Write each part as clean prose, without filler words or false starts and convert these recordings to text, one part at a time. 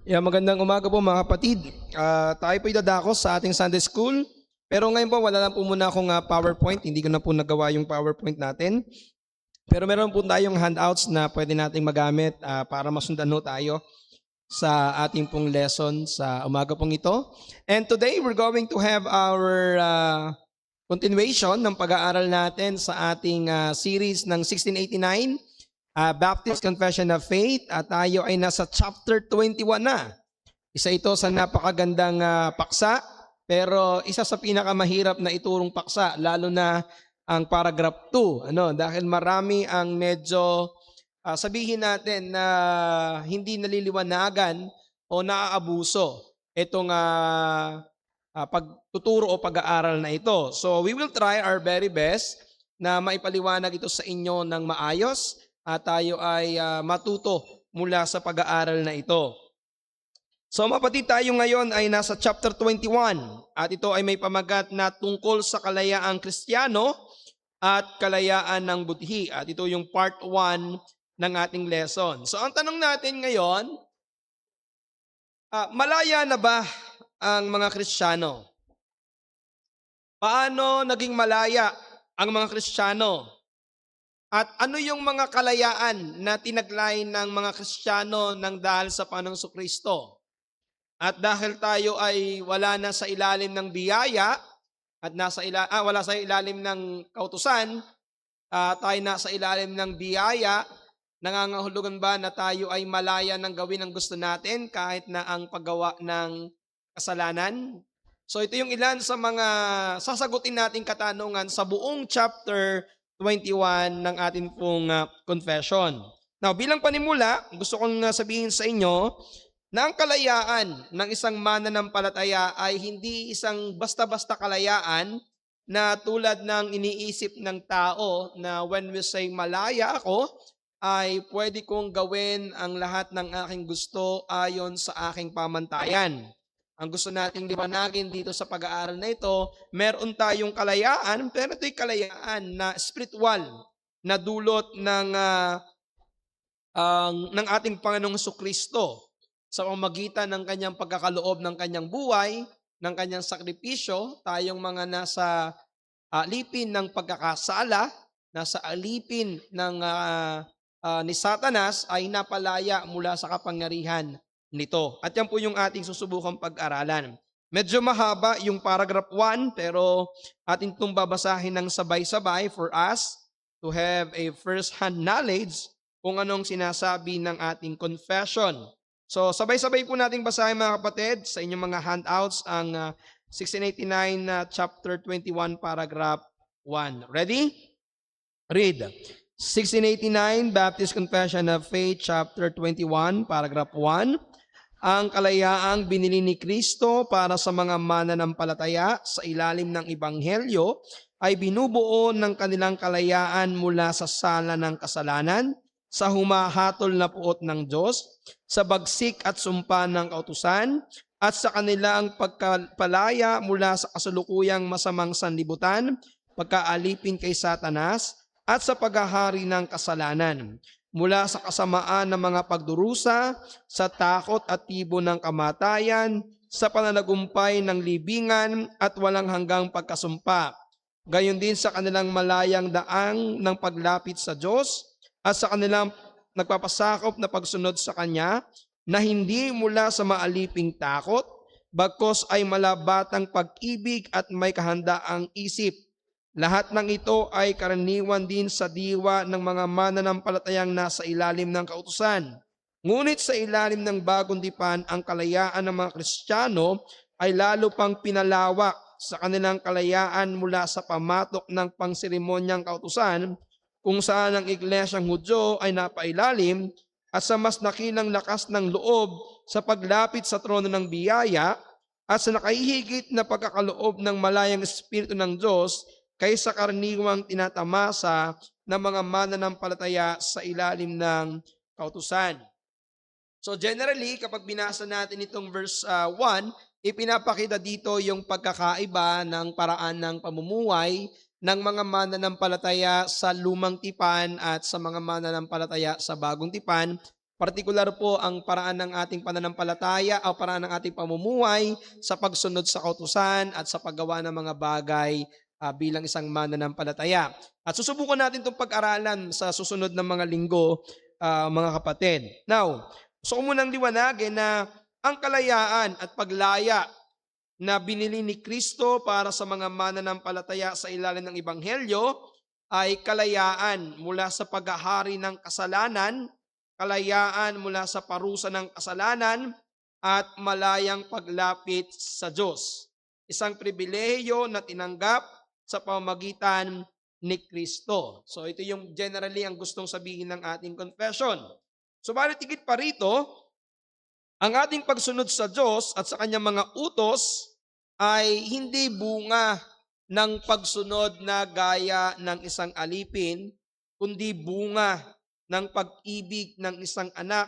Magandang umaga po mga kapatid. Tayo po dadako sa ating Sunday School. Pero ngayon po wala lang po muna akong PowerPoint. Hindi ko na po nagawa yung PowerPoint natin. Pero meron po tayong handouts na pwede nating magamit para masundan ho tayo sa ating pong lesson sa umaga pong ito. And today we're going to have our continuation ng pag-aaral natin sa ating series ng 1689. Baptist Confession of Faith at tayo ay nasa chapter 21 na. Isa ito sa napakagandang paksa pero isa sa pinakamahirap na iturong paksa lalo na ang paragraph 2. Dahil marami ang medyo sabihin natin na hindi naliliwanagan o naaabuso itong pagtuturo o pag-aaral na ito. So we will try our very best na maipaliwanag ito sa inyo ng maayos at tayo ay matuto mula sa pag-aaral na ito. So mapatid tayo ngayon ay nasa chapter 21 at ito ay may pamagat na tungkol sa kalayaang Kristiyano at kalayaan ng budhi. At ito yung part 1 ng ating lesson. So ang tanong natin ngayon, malaya na ba ang mga Kristiyano? Paano naging malaya ang mga Kristiyano? At ano yung mga kalayaan na tinaglay ng mga Kristiyano nang dahil sa Panginoong Kristo? At dahil tayo ay wala na sa ilalim ng biyaya at wala sa ilalim ng kautusan, tayo nasa ilalim ng biyaya, nangangahulugan ba na tayo ay malaya ng gawin ang gusto natin kahit na ang paggawa ng kasalanan? So ito yung ilan sa mga sasagutin nating katanungan sa buong chapter 21 ng ating pong confession. Now, bilang panimula, gusto kong sabihin sa inyo na ang kalayaan ng isang mananampalataya ay hindi isang basta-basta kalayaan na tulad ng iniisip ng tao na when we say malaya ako, ay pwede kong gawin ang lahat ng aking gusto ayon sa aking pamantayan. Ang gusto nating liwanagin dito sa pag-aaral na ito, meron tayong kalayaan, pero ito'y kalayaan na spiritual, na dulot ng ating Panginoong Jesucristo sa pamamagitan ng kanyang pagkakaloob ng kanyang buhay, ng kanyang sakripisyo. Tayong mga nasa alipin ng pagkakasala, nasa alipin ng ni Satanas ay napalaya mula sa kapangyarihan nito. At yan po yung ating susubukang pag-aralan. Medyo mahaba yung paragraph 1 pero atin itong babasahin ng sabay-sabay for us to have a first-hand knowledge kung anong sinasabi ng ating confession. So sabay-sabay po nating basahin mga kapatid sa inyong mga handouts ang 1689 chapter 21 paragraph 1. Ready? Read. 1689 Baptist Confession of Faith chapter 21 paragraph 1. Ang kalayaang binili ni Kristo para sa mga mananampalataya sa ilalim ng Ebanghelyo ay binubuo ng kanilang kalayaan mula sa sala ng kasalanan, sa humahatol na puot ng Diyos, sa bagsik at sumpa ng kautusan, at sa kanilang pagkapalaya mula sa kasalukuyang masamang sanlibutan, pagkaalipin kay Satanas, at sa paghahari ng kasalanan, mula sa kasamaan ng mga pagdurusa, sa takot at tibo ng kamatayan, sa pananagumpay ng libingan at walang hanggang pagkasumpa. Gayon din sa kanilang malayang daang ng paglapit sa Diyos at sa kanilang nagpapasakop na pagsunod sa Kanya na hindi mula sa maaliping takot, bagkos ay malabatang pag-ibig at may kahandaang isip. Lahat ng ito ay karaniwan din sa diwa ng mga mananampalatayang nasa ilalim ng kautusan. Ngunit sa ilalim ng bagong tipan, ang kalayaan ng mga Kristiyano ay lalo pang pinalawak sa kanilang kalayaan mula sa pamatok ng pangseremonyang kautusan, kung saan ang iglesyang Hudyo ay napailalim at sa mas nakilang lakas ng loob sa paglapit sa trono ng biyaya at sa nakahihigit na pagkakaloob ng malayang Espiritu ng Diyos kaysa karaniwang tinatamasa ng mga mananampalataya sa ilalim ng kautusan. So generally, kapag binasa natin itong verse 1, ipinapakita dito yung pagkakaiba ng paraan ng pamumuhay ng mga mananampalataya sa lumang tipan at sa mga mananampalataya sa bagong tipan Partikular po ang paraan ng ating pananampalataya o paraan ng ating pamumuhay sa pagsunod sa kautusan at sa paggawa ng mga bagay bilang isang mananampalataya. At susubukan natin itong pag-aralan sa susunod na mga linggo, mga kapatid. Now, gusto ko munang liwanagin na ang kalayaan at paglaya na binili ni Kristo para sa mga mananampalataya sa ilalim ng Ebanghelyo ay kalayaan mula sa paghahari ng kasalanan, kalayaan mula sa parusa ng kasalanan, at malayang paglapit sa Diyos. Isang pribilehiyo na tinanggap sa pamamagitan ni Kristo. So ito yung generally ang gustong sabihin ng ating confession. Subalit higit pa rito, ang ating pagsunod sa Diyos at sa kanyang mga utos ay hindi bunga ng pagsunod na gaya ng isang alipin, kundi bunga ng pag-ibig ng isang anak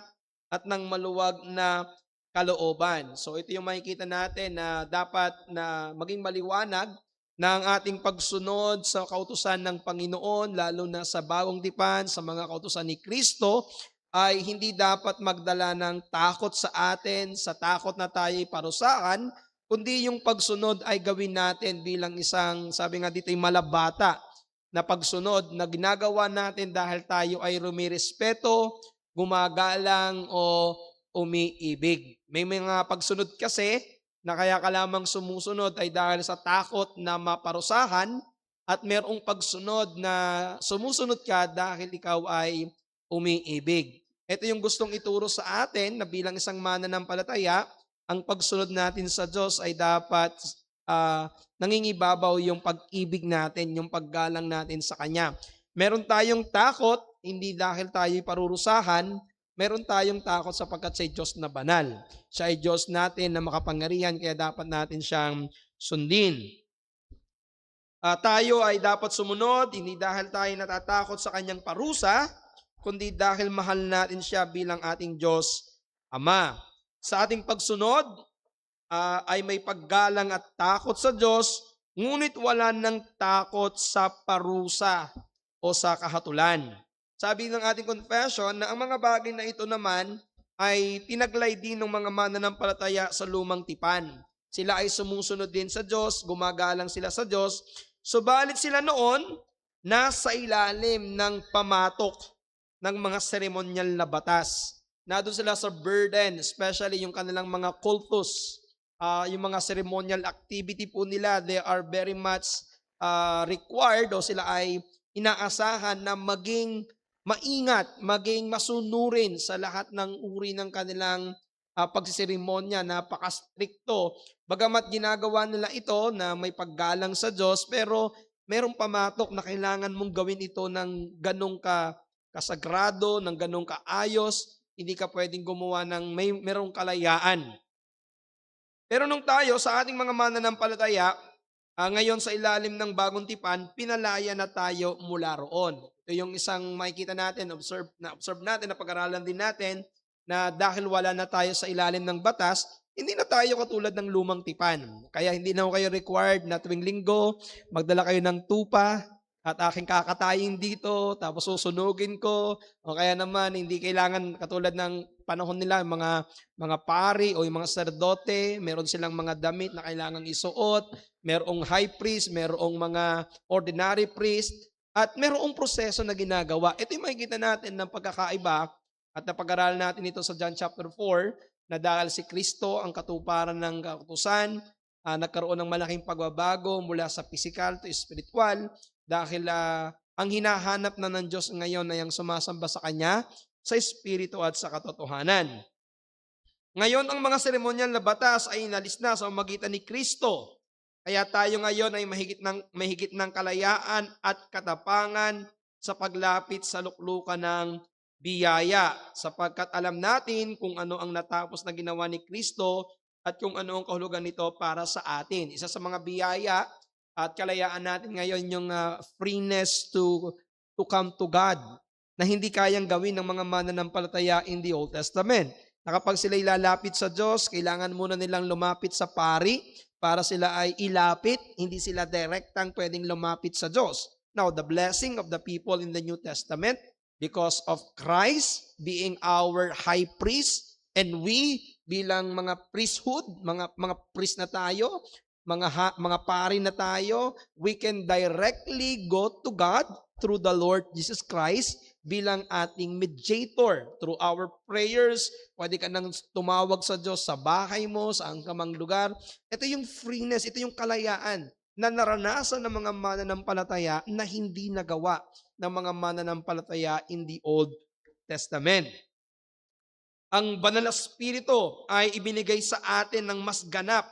at ng maluwag na kalooban. So ito yung makikita natin na dapat na maging maliwanag na ang ating pagsunod sa kautusan ng Panginoon, lalo na sa bagong tipan, sa mga kautusan ni Kristo, ay hindi dapat magdala ng takot sa atin, sa takot na tayo'y parusahan, kundi yung pagsunod ay gawin natin bilang isang, sabi nga dito, malabata na pagsunod na ginagawa natin dahil tayo ay rumirespeto, gumagalang o umiibig. May mga pagsunod kasi na kaya ka lamang sumusunod ay dahil sa takot na maparusahan, at merong pagsunod na sumusunod ka dahil ikaw ay umiibig. Ito yung gustong ituro sa atin na bilang isang mananampalataya, ang pagsunod natin sa Diyos ay dapat nangingibabaw yung pag-ibig natin, yung paggalang natin sa Kanya. Meron tayong takot, hindi dahil tayo'y parurusahan, meron tayong takot sapagkat siya ay Diyos na banal. Siya ay Diyos natin na makapangyarihan, kaya dapat natin siyang sundin. Tayo ay dapat sumunod, hindi dahil tayo natatakot sa Kanyang parusa, kundi dahil mahal natin siya bilang ating Diyos Ama. Sa ating pagsunod ay may paggalang at takot sa Diyos, ngunit wala ng takot sa parusa o sa kahatulan. Sabi ng ating confession na ang mga bagay na ito naman ay tinaglay din ng mga mananampalataya sa lumang tipan. Sila ay sumusunod din sa Diyos, gumagalang sila sa Diyos, subalit sila noon nasa ilalim ng pamatok ng mga seremonyal na batas. Nandun sila sa burden, especially yung kanilang mga cultus, yung mga ceremonial activity po nila, they are very much required o sila ay inaasahan na maging maingat, maging masunurin sa lahat ng uri ng kanilang pagsiseremonya, napaka-stricto. Bagamat ginagawa nila ito na may paggalang sa Diyos, pero merong pamatok na kailangan mong gawin ito ng ganong kasagrado, ng ganong kaayos, hindi ka pwedeng gumawa ng merong kalayaan. Pero nung tayo sa ating mga mananampalataya, ngayon sa ilalim ng bagong tipan, pinalaya na tayo mula roon. Ito yung isang makikita natin, observe natin, na pag-aralan din natin, na dahil wala na tayo sa ilalim ng batas, hindi na tayo katulad ng lumang tipan. Kaya hindi na kayo required na tuwing linggo, magdala kayo ng tupa, at aking kakatayin dito, tapos susunugin ko, o kaya naman hindi kailangan katulad ng panahon nila, mga pari o yung mga sacerdote, meron silang mga damit na kailangang isuot, merong high priest, merong mga ordinary priest, at merong proseso na ginagawa. Ito yung makikita natin ng pagkakaiba, at napag-aralan natin ito sa John chapter 4, na dahil si Kristo ang katuparan ng kautusan, nagkaroon ng malaking pagbabago mula sa physical to spiritual, dahil ang hinahanap na ng Diyos ngayon ay ang sumasamba sa Kanya sa Espiritu at sa katotohanan. Ngayon, ang mga seremonyal na batas ay inalis na sa pamamagitan ni Kristo. Kaya tayo ngayon ay mahigit ng kalayaan at katapangan sa paglapit sa luklukan ng biyaya, sapagkat alam natin kung ano ang natapos na ginawa ni Kristo at kung ano ang kahulugan nito para sa atin. Isa sa mga biyaya at kalayaan natin ngayon yung freeness to come to God na hindi kayang gawin ng mga mananampalataya in the Old Testament. Na kapag sila ilalapit sa Diyos, kailangan muna nilang lumapit sa pari para sila ay ilapit, hindi sila direktang pwedeng lumapit sa Diyos. Now, the blessing of the people in the New Testament, Because of Christ being our high priest, and we bilang mga priesthood, mga priest na tayo, mga pari na tayo, we can directly go to God through the Lord Jesus Christ bilang ating mediator. Through our prayers, pwede ka nang tumawag sa Diyos sa bahay mo, saan ka mang lugar. Ito yung freeness, ito yung kalayaan na naranasan ng mga mananampalataya na hindi nagawa ng mga mananampalataya in the Old Testament. Ang Banal na Espiritu ay ibinigay sa atin ng mas ganap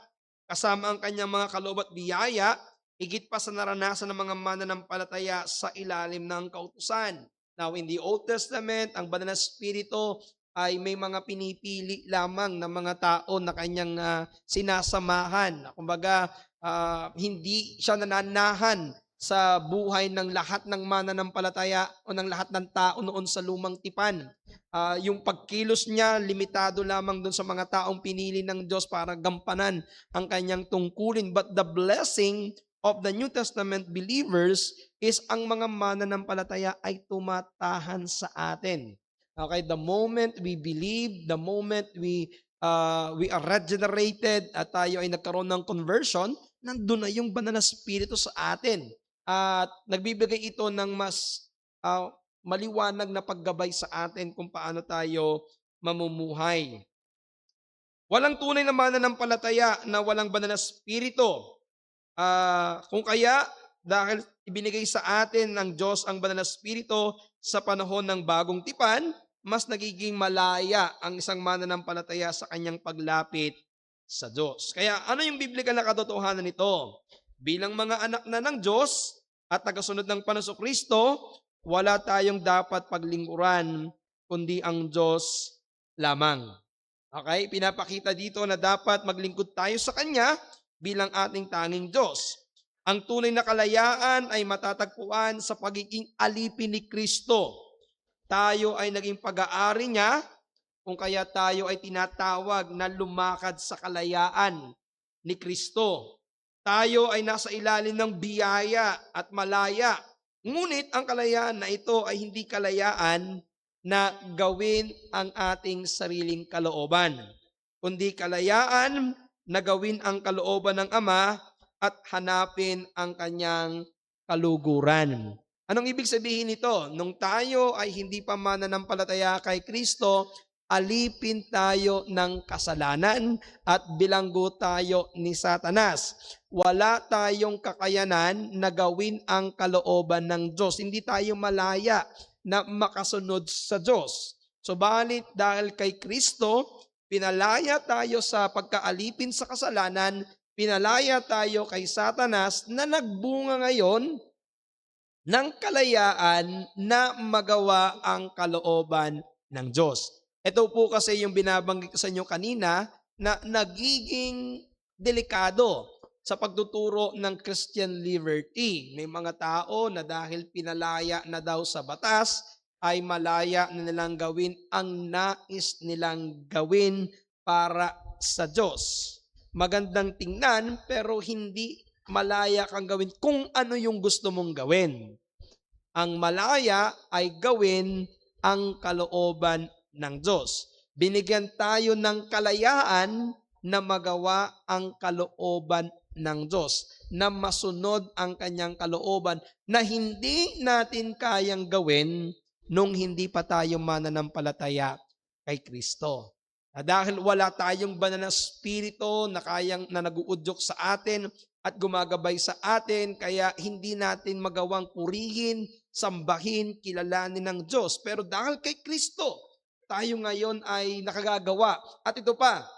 kasama ang kanyang mga kaloob at biyaya, higit pa sa naranasan ng mga mananampalataya sa ilalim ng kautusan. Now, in the Old Testament, ang Banal na Espiritu ay may mga pinipili lamang ng mga tao na kanyang sinasamahan. Kumbaga, hindi siya nananahan sa buhay ng lahat ng mananampalataya o ng lahat ng tao noon sa lumang tipan. Yung pagkilos niya, limitado lamang doon sa mga taong pinili ng Diyos para gampanan ang kanyang tungkulin. But the blessing of the New Testament believers is ang mga mananampalataya ay tumatahan sa atin. Okay, the moment we believe, the moment we are regenerated at tayo ay nagkaroon ng conversion, nandun na yung Banal na Espiritu sa atin. At nagbibigay ito ng mas maliwanag na paggabay sa atin kung paano tayo mamumuhay. Walang tunay na mananampalataya na walang Banal na Espiritu. Kung kaya, dahil ibinigay sa atin ng Diyos ang Banal na Espiritu sa panahon ng bagong tipan, mas nagiging malaya ang isang mananampalataya sa kanyang paglapit sa Diyos. Kaya ano yung biblikal na katotohanan nito? Bilang mga anak na ng Diyos at tagasunod ng Panginoong Kristo, wala tayong dapat paglingkuran kundi ang Diyos lamang. Okay? Pinapakita dito na dapat maglingkod tayo sa Kanya bilang ating tanging Diyos. Ang tunay na kalayaan ay matatagpuan sa pagiging alipin ni Kristo. Tayo ay naging pag-aari niya, kung kaya tayo ay tinatawag na lumakad sa kalayaan ni Kristo. Tayo ay nasa ilalim ng biyaya at malaya. Ngunit ang kalayaan na ito ay hindi kalayaan na gawin ang ating sariling kalooban, kundi kalayaan na gawin ang kalooban ng Ama at hanapin ang kanyang kaluguran. Anong ibig sabihin nito? Nung tayo ay hindi pa mananampalataya kay Kristo, alipin tayo ng kasalanan at bilanggo tayo ni Satanas. Wala tayong kakayanan na gawin ang kalooban ng Diyos. Hindi tayo malaya na makasunod sa Diyos. Subalit dahil kay Kristo, pinalaya tayo sa pagkaalipin sa kasalanan, pinalaya tayo kay Satanas na nagbunga ngayon ng kalayaan na magawa ang kalooban ng Diyos. Ito po kasi yung binabanggit ko sa inyo kanina na nagiging delikado sa pagtuturo ng Christian liberty. May mga tao na dahil pinalaya na daw sa batas, ay malaya na nilang gawin ang nais nilang gawin para sa Diyos. Magandang tingnan pero hindi malaya kang gawin kung ano yung gusto mong gawin. Ang malaya ay gawin ang kalooban ng Diyos. Binigyan tayo ng kalayaan na magawa ang kalooban ng Diyos, na masunod ang kanyang kalooban na hindi natin kayang gawin nung hindi pa tayo mananampalataya kay Kristo. Dahil wala tayong Banal na Espiritu na nag-uudyok sa atin at gumagabay sa atin, kaya hindi natin magawang purihin, sambahin, kilalanin ng Diyos. Pero dahil kay Kristo, tayo ngayon ay nakagagawa. At ito pa,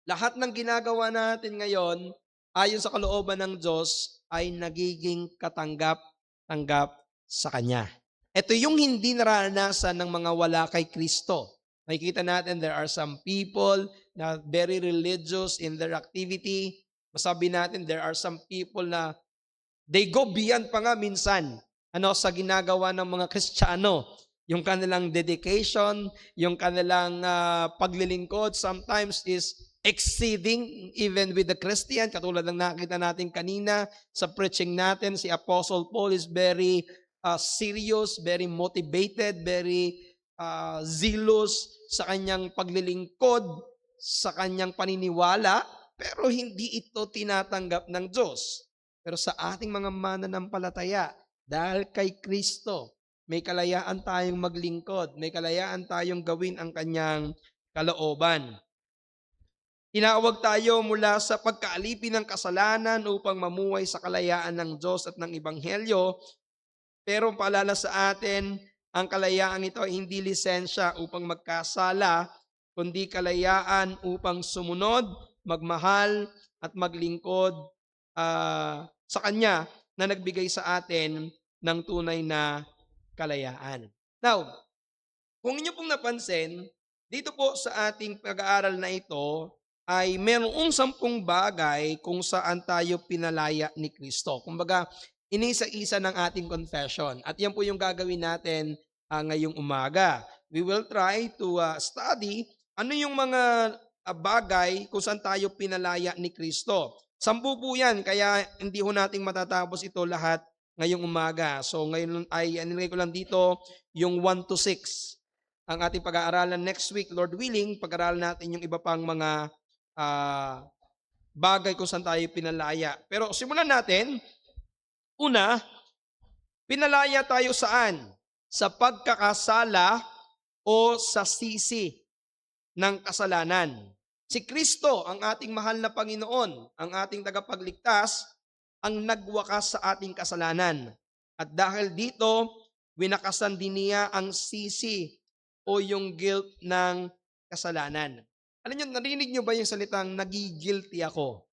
lahat ng ginagawa natin ngayon, ayon sa kalooban ng Diyos, ay nagiging katanggap-tanggap sa Kanya. Ito yung hindi naranasan ng mga wala kay Kristo. Nakikita natin, there are some people na very religious in their activity. Masabi natin, there are some people na they go beyond pa nga minsan sa ginagawa ng mga Kristiyano. Yung kanilang dedication, yung kanilang paglilingkod sometimes is exceeding even with the Christian. Katulad ng nakita natin kanina sa preaching natin, si Apostle Paul is very serious, very motivated, very zealous sa kanyang paglilingkod, sa kanyang paniniwala, pero hindi ito tinatanggap ng Diyos. Pero sa ating mga mananampalataya, dahil kay Kristo, may kalayaan tayong maglingkod, may kalayaan tayong gawin ang kanyang kalooban. Tinawag tayo mula sa pagkaalipin ng kasalanan upang mamuhay sa kalayaan ng Diyos at ng Ebanghelyo. Pero paalala sa atin, ang kalayaang ito ay hindi lisensya upang magkasala, kundi kalayaan upang sumunod, magmahal, at maglingkod sa Kanya na nagbigay sa atin ng tunay na kalayaan. Now, kung inyo pong napansin, dito po sa ating pag-aaral na ito, ay merong 10 bagay kung saan tayo pinalaya ni Kristo. Kumbaga, inisa-isa ng ating confession. At yan po yung gagawin natin ngayong umaga. We will try to study ano yung mga bagay kung saan tayo pinalaya ni Kristo. 10 po yan, kaya hindi ho nating matatapos ito lahat ngayong umaga. So ngayon ay nilagay ko lang dito yung 1 to 6. Ang ating pag-aaralan next week, Lord willing, pag-aaralan natin yung iba pang mga bagay kung saan tayo pinalaya. Pero simulan natin. Una, pinalaya tayo saan? Sa pagkakasala o sa sisi ng kasalanan. Si Kristo, ang ating mahal na Panginoon, ang ating tagapagligtas, ang nagwakas sa ating kasalanan. At dahil dito, winakasan din niya ang sisi o yung guilt ng kasalanan. Alam niyo, narinig niyo ba yung salitang nagigilty ako?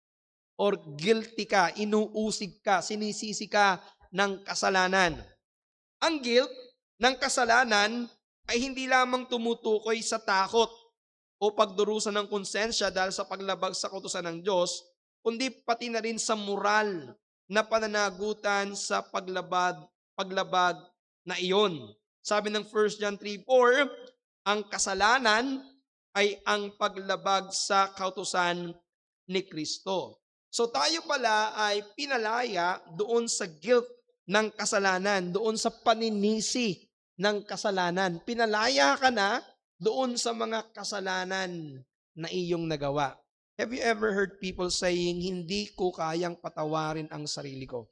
Or guilty ka, inuusig ka, sinisisi ka ng kasalanan. Ang guilt ng kasalanan ay hindi lamang tumutukoy sa takot o pagdurusa ng konsensya dahil sa paglabag sa kautusan ng Diyos, kundi pati na rin sa moral na pananagutan sa paglabag na iyon. Sabi ng 1 John 3:4, ang kasalanan ay ang paglabag sa kautusan ni Kristo. So tayo pala ay pinalaya doon sa guilt ng kasalanan, doon sa paninisi ng kasalanan. Pinalaya ka na doon sa mga kasalanan na iyong nagawa. Have you ever heard people saying, hindi ko kayang patawarin ang sarili ko?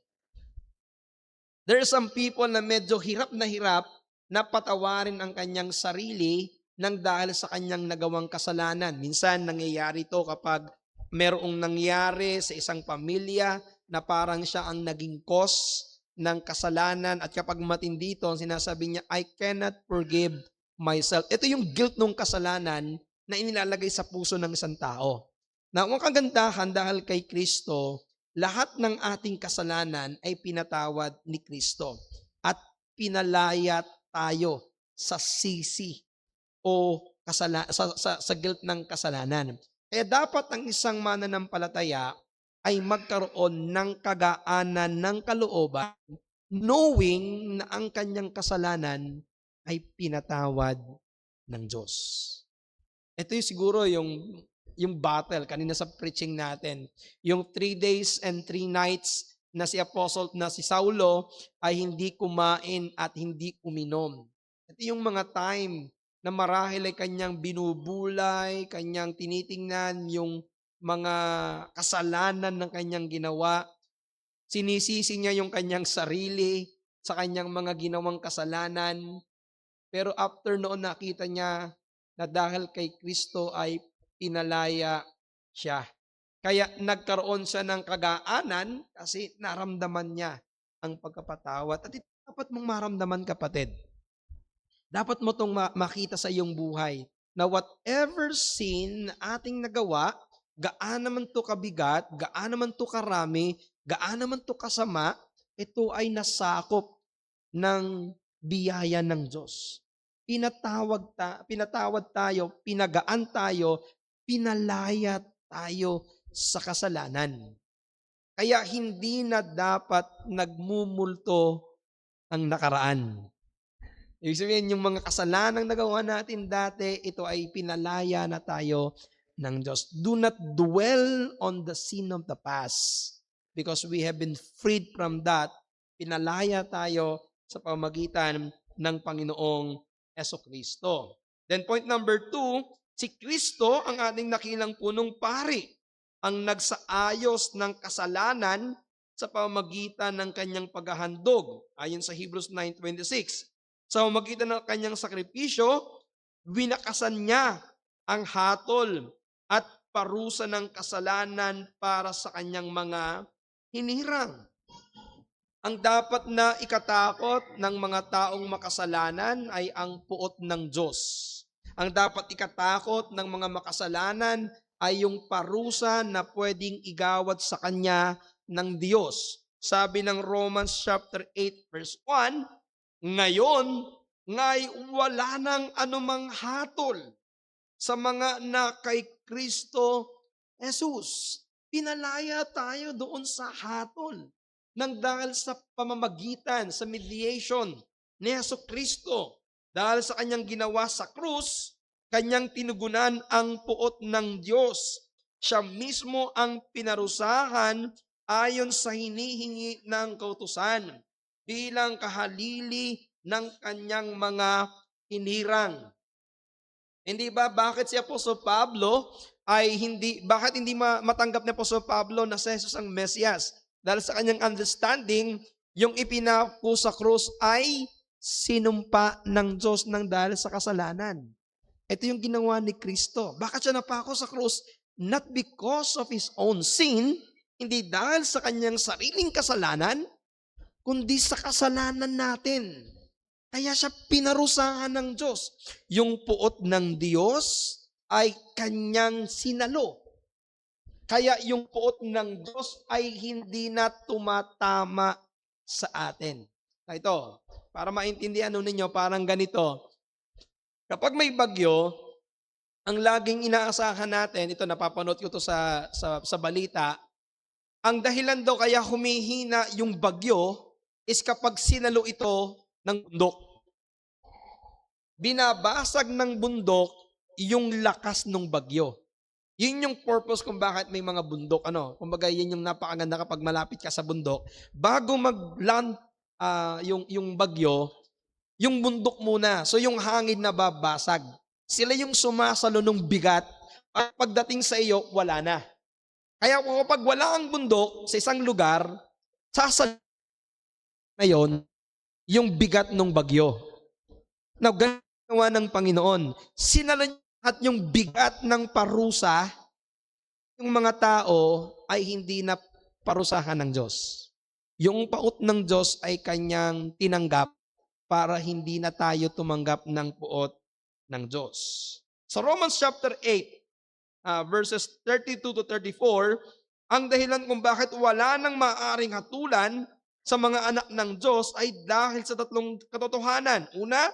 There are some people na medyo hirap na patawarin ang kanyang sarili nang dahil sa kanyang nagawang kasalanan. Minsan nangyayari ito kapag merong nangyari sa isang pamilya na parang siya ang naging cause ng kasalanan at kapag matindi ito, sinasabi niya, I cannot forgive myself. Ito yung guilt ng kasalanan na inilalagay sa puso ng isang tao. Na ang kagandahan dahil kay Kristo, lahat ng ating kasalanan ay pinatawad ni Kristo at pinalaya tayo sa sisi o sa guilt ng kasalanan. Kaya dapat ang isang mananampalataya ay magkaroon ng kagaanan ng kalooban, knowing na ang kanyang kasalanan ay pinatawad ng Diyos. Ito yung siguro yung battle kanina sa preaching natin. Yung 3 days and 3 nights na si Saulo ay hindi kumain at hindi uminom. Ito yung mga time na marahil ay kanyang binubulay, kanyang tinitingnan yung mga kasalanan ng kanyang ginawa. Sinisisi niya yung kanyang sarili sa kanyang mga ginawang kasalanan. Pero after noon nakita niya na dahil kay Kristo ay pinalaya siya. Kaya nagkaroon siya ng kagaanan kasi naramdaman niya ang pagkapatawad. At ito dapat mong maramdaman, kapatid. Dapat mo itong makita sa iyong buhay na whatever sin na ating nagawa, gaano man to kabigat, gaano man to karami, gaano man to kasama, ito ay nasakop ng biyaya ng Diyos. Pinatawad tayo, pinagaan tayo, pinalaya tayo sa kasalanan. Kaya hindi na dapat nagmumulto ang nakaraan. Ibig sabihin, yung mga kasalanang nagawa natin dati, ito ay pinalaya na tayo ng Diyos. Do not dwell on the sin of the past because we have been freed from that. Pinalaya tayo sa pamamagitan ng Panginoong Jesucristo. Then point number 2, si Kristo ang ating nakilang punong pari, ang nagsaayos ng kasalanan sa pamamagitan ng kanyang paghahandog. Ayon sa Hebrews 9:26. Sa pamamagitan ng kanyang sakripisyo, winakasan niya ang hatol at parusa ng kasalanan para sa kanyang mga hinirang. Ang dapat na ikatakot ng mga taong makasalanan ay ang puot ng Diyos. Ang dapat ikatakot ng mga makasalanan ay yung parusa na pwedeng igawad sa kanya ng Diyos. Sabi ng Romans chapter 8 verse 1, ngayon, ngay wala nang anumang hatol sa mga na kay Kristo Jesus. Pinalaya tayo doon sa hatol nang dahil sa pamamagitan, sa mediation ni Jesucristo. Dahil sa kanyang ginawa sa krus, kanyang tinugunan ang puot ng Diyos. Siya mismo ang pinarusahan ayon sa hinihingi ng kautusan bilang kahalili ng kanyang mga hinirang. Hindi ba bakit si Apostol Pablo bakit hindi matanggap ni Apostol Pablo na si Jesus ang Mesiyas? Dahil sa kanyang understanding, yung ipinako sa krus ay sinumpa ng Diyos nang dahil sa kasalanan. Ito yung ginawa ni Kristo. Bakit siya napako sa krus? Not because of his own sin, hindi dahil sa kanyang sariling kasalanan, kundi sa kasalanan natin. Kaya siya pinarusahan ng Diyos. Yung puot ng Diyos ay kanyang sinalo. Kaya yung puot ng Diyos ay hindi na tumatama sa atin. Ito, para maintindihan ninyo, parang ganito. Kapag may bagyo, ang laging inaasahan natin, ito napapanood ko to sa balita, ang dahilan daw kaya humihina yung bagyo is kapag sinalo ito ng bundok. Binabasag ng bundok yung lakas ng bagyo. Yun yung purpose kung bakit may mga bundok. Kumbaga yun yung napakaganda kapag malapit ka sa bundok. Bago mag-land yung bagyo, yung bundok muna. So yung hangin na babasag. Sila yung sumasalo ng bigat. At pagdating sa iyo, wala na. Kaya kapag wala ang bundok sa isang lugar, sasalo na yun yung bigat ng bagyo. Now, ganun ginawa ng Panginoon. Sinalo niya at yung bigat ng parusa, yung mga tao ay hindi na parusahan ng Diyos. Yung paut ng Diyos ay kanyang tinanggap para hindi na tayo tumanggap ng puot ng Diyos. Sa Romans chapter 8, verses 32 to 34, ang dahilan kung bakit wala nang maaaring hatulan sa mga anak ng Diyos ay dahil sa tatlong katotohanan. Una,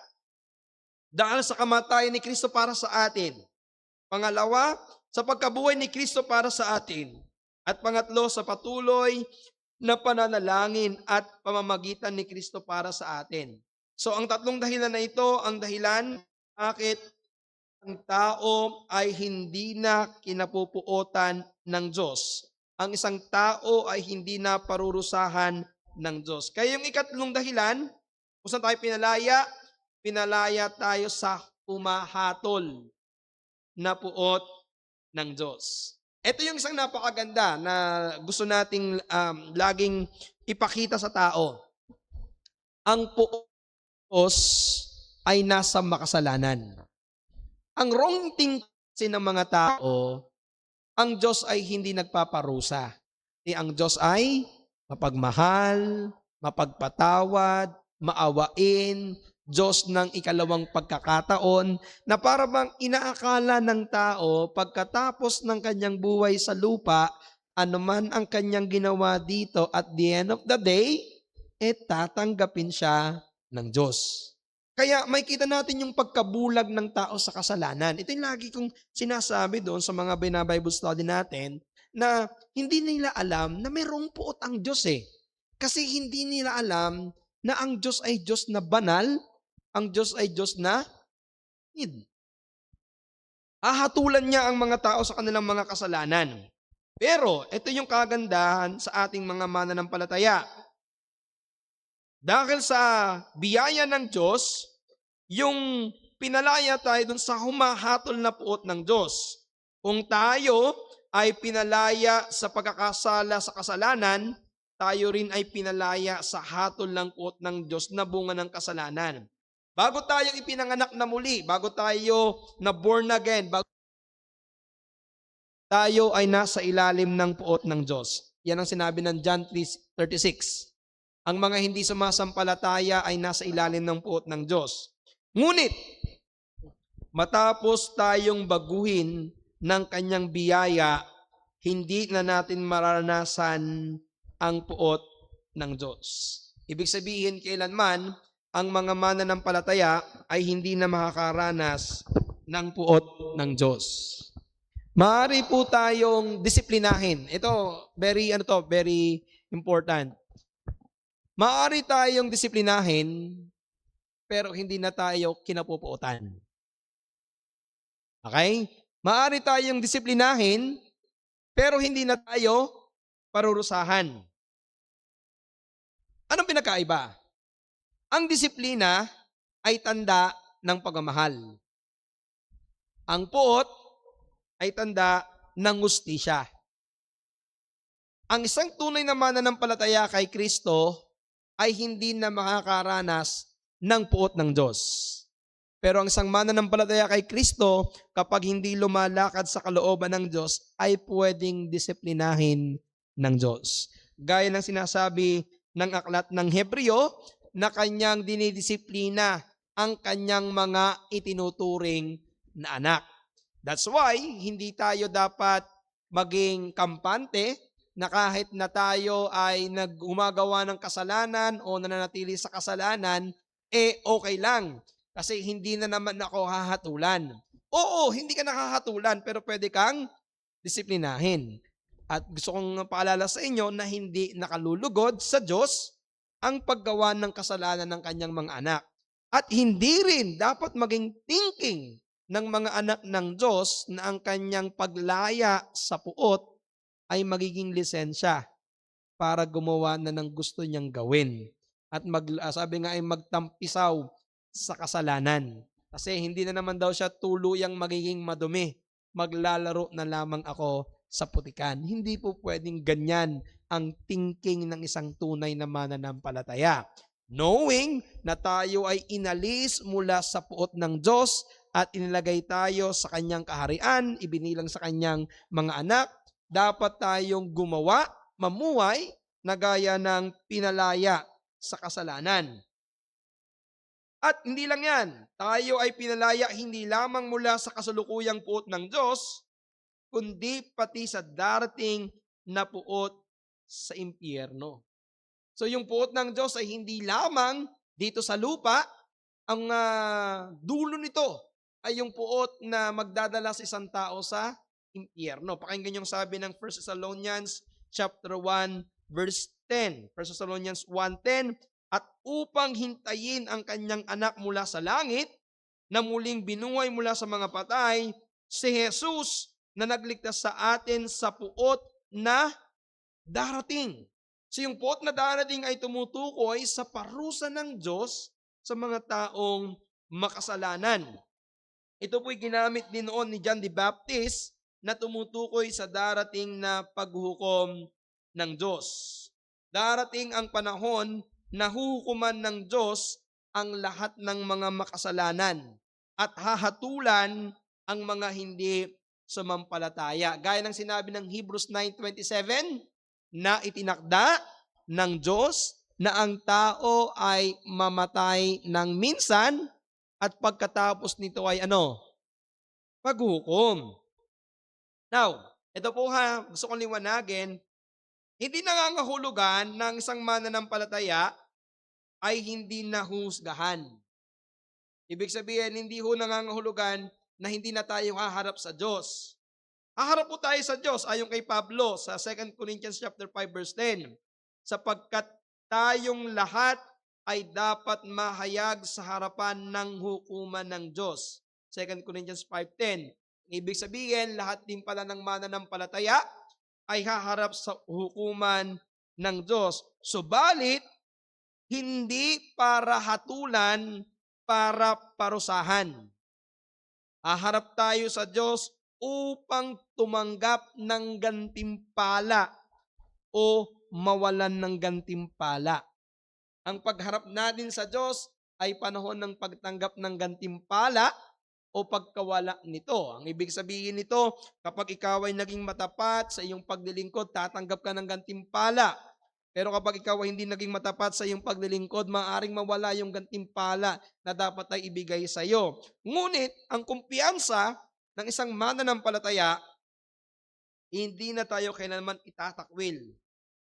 dahil sa kamatayan ni Kristo para sa atin. Pangalawa, sa pagkabuhay ni Kristo para sa atin. At pangatlo, sa patuloy na pananalangin at pamamagitan ni Kristo para sa atin. So ang tatlong dahilan na ito, ang dahilan bakit ang tao ay hindi na kinapupuotan ng Diyos. Ang isang tao ay hindi na parurusahan ng Diyos. Kaya yung ikatlong dahilan, kung saan tayo pinalaya tayo sa humahatol na puot ng Diyos. Ito yung isang napakaganda na gusto nating laging ipakita sa tao. Ang puot ng Diyos ay nasa makasalanan. Ang wrong thinking ng mga tao, ang Diyos ay hindi nagpaparusa. Ang Diyos ay mapagmahal, mapagpatawad, maawain, Diyos ng ikalawang pagkakataon na para bang inaakala ng tao pagkatapos ng kanyang buhay sa lupa, anuman ang kanyang ginawa dito at the end of the day, tatanggapin siya ng Diyos. Kaya may kita natin yung pagkabulag ng tao sa kasalanan. Ito yung lagi kong sinasabi doon sa mga Bible study natin na hindi nila alam na mayroong puot ang Diyos Kasi hindi nila alam na ang Diyos ay Diyos na banal, ang Diyos ay Diyos na hahatulan niya ang mga tao sa kanilang mga kasalanan. Pero ito yung kagandahan sa ating mga mananampalataya. Dahil sa biyaya ng Diyos, yung pinalaya tayo dun sa humahatol na puot ng Diyos. Kung tayo ay pinalaya sa pagkakasala sa kasalanan, tayo rin ay pinalaya sa hatol ng puot ng Diyos na bunga ng kasalanan. Bago tayo ipinanganak na muli, bago tayo na born again, bago tayo ay nasa ilalim ng puot ng Diyos. Yan ang sinabi ng John 3:36. Ang mga hindi sumasampalataya ay nasa ilalim ng puot ng Diyos. Ngunit, matapos tayong baguhin ng kanyang biyaya, hindi na natin mararanasan ang puot ng Diyos. Ibig sabihin, kailanman, ang mga mananampalataya ay hindi na makakaranas ng puot ng Diyos. Maaari po tayong disiplinahin. Ito, very important. Maaari tayong disiplinahin, pero hindi na tayo kinapupuotan. Okay? Maaari tayong disiplinahin, pero hindi na tayo parurusahan. Anong pinakaiba? Ang disiplina ay tanda ng pagmamahal. Ang puot ay tanda ng hustisya. Ang isang tunay na mananampalataya kay Kristo ay hindi na makakaranas ng puot ng Diyos. Pero ang isang mananampalataya kay Kristo, kapag hindi lumalakad sa kalooban ng Diyos, ay pwedeng disiplinahin ng Diyos. Gaya ng sinasabi ng aklat ng Hebreo, na kanyang dinidisiplina ang kanyang mga itinuturing na anak. That's why, hindi tayo dapat maging kampante na kahit na tayo ay gumagawa ng kasalanan o nananatili sa kasalanan, okay lang. Kasi hindi na naman ako hahatulan. Oo, hindi ka nakahatulan, pero pwede kang disiplinahin. At gusto kong paalala sa inyo na hindi nakalulugod sa Diyos ang paggawa ng kasalanan ng kanyang mga anak. At hindi rin dapat maging thinking ng mga anak ng Diyos na ang kanyang paglaya sa puot ay magiging lisensya para gumawa na ng gusto niyang gawin. At sabi nga ay magtampisaw sa kasalanan. Kasi hindi na naman daw siya tuluyang magiging madumi. Maglalaro na lamang ako sa putikan. Hindi po pwedeng ganyan ang thinking ng isang tunay na mananampalataya. Knowing na tayo ay inalis mula sa puot ng Diyos at inilagay tayo sa kanyang kaharian, ibinilang sa kanyang mga anak, dapat tayong gumawa, mamuhay, na gaya ng pinalaya sa kasalanan. At hindi lang yan, tayo ay pinalaya hindi lamang mula sa kasalukuyang puot ng Diyos, kundi pati sa darating na puot sa impyerno. So yung puot ng Diyos ay hindi lamang dito sa lupa, ang dulo nito ay yung puot na magdadala sa isang tao sa impyerno. Pakinggan yung sabi ng 1 Thessalonians chapter 1 verse 10. 1 Thessalonians 1:10, at upang hintayin ang kanyang anak mula sa langit, na muling binuhay mula sa mga patay, si Jesus na nagligtas sa atin sa puot na darating. So yung puot na darating ay tumutukoy sa parusa ng Diyos sa mga taong makasalanan. Ito po'y ginamit din noon ni John the Baptist na tumutukoy sa darating na paghukom ng Diyos. Darating ang panahon na huhukuman ng Diyos ang lahat ng mga makasalanan at hahatulan ang mga hindi sumampalataya. Gaya ng sinabi ng Hebrews 9:27, na itinakda ng Diyos na ang tao ay mamatay ng minsan at pagkatapos nito ay paghukom. Now, ito po gusto kong liwanagin, hindi nangangahulugan ng isang mananampalataya ay hindi nahusgahan. Ibig sabihin, hindi ho nangangahulugan na hindi na tayo haharap sa Diyos. Haharap po tayo sa Diyos ayon kay Pablo sa 2 Corinthians chapter 5 verse 10. Sapagkat tayong lahat ay dapat mahayag sa harapan ng hukuman ng Diyos. 2 Corinthians 5:10. Ibig sabihin, lahat din pala ng mananampalataya ay haharap sa hukuman ng Diyos. Subalit, hindi para hatulan, para parusahan. Haharap tayo sa Diyos upang tumanggap ng gantimpala o mawalan ng gantimpala. Ang pagharap natin sa Diyos ay panahon ng pagtanggap ng gantimpala o pagkawala nito. Ang ibig sabihin nito, kapag ikaw ay naging matapat sa iyong paglilingkod, tatanggap ka ng gantimpala. Pero kapag ikaw ay hindi naging matapat sa iyong paglilingkod, maaaring mawala yung gantimpala na dapat ay ibigay sa iyo. Ngunit, ang kumpiyansa ng isang mananampalataya, hindi na tayo kailanman itatakwil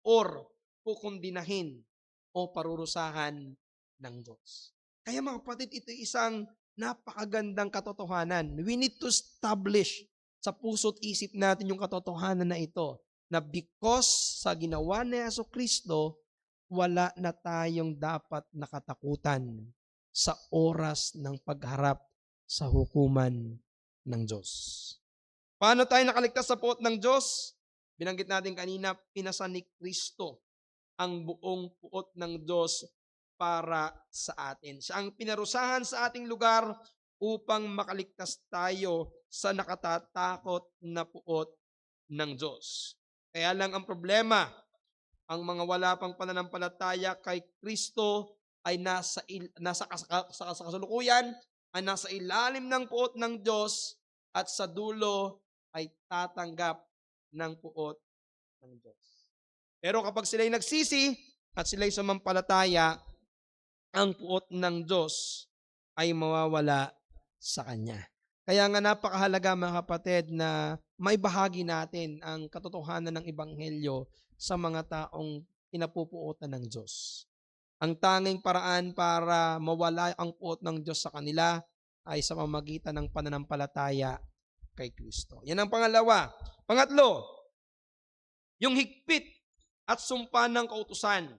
or kukundinahin o parurusahan ng Diyos. Kaya mga kapatid, ito isang napakagandang katotohanan. We need to establish sa puso't isip natin yung katotohanan na ito, na because sa ginawa ni Jesucristo, wala na tayong dapat nakatakutan sa oras ng pagharap sa hukuman ng Diyos. Paano tayo nakaligtas sa puot ng Diyos? Binanggit natin kanina, pinasa ni Kristo ang buong puot ng Diyos para sa atin. Siya ang pinarusahan sa ating lugar upang makaligtas tayo sa nakatatakot na puot ng Diyos. Kaya lang ang problema, ang mga wala pang pananampalataya kay Kristo ay sa kasalukuyan ay nasa ilalim ng puot ng Diyos at sa dulo ay tatanggap ng puot ng Diyos. Pero kapag sila'y nagsisi at sila'y sumampalataya, ang puot ng Diyos ay mawawala sa Kanya. Kaya nga napakahalaga mga kapatid na maibahagi natin ang katotohanan ng Ebanghelyo sa mga taong pinapupuotan ng Diyos. Ang tanging paraan para mawala ang puot ng Diyos sa kanila ay sa pamamagitan ng pananampalataya kay Kristo. Yan ang pangalawa. Pangatlo, yung higpit at sumpa ng kautusan.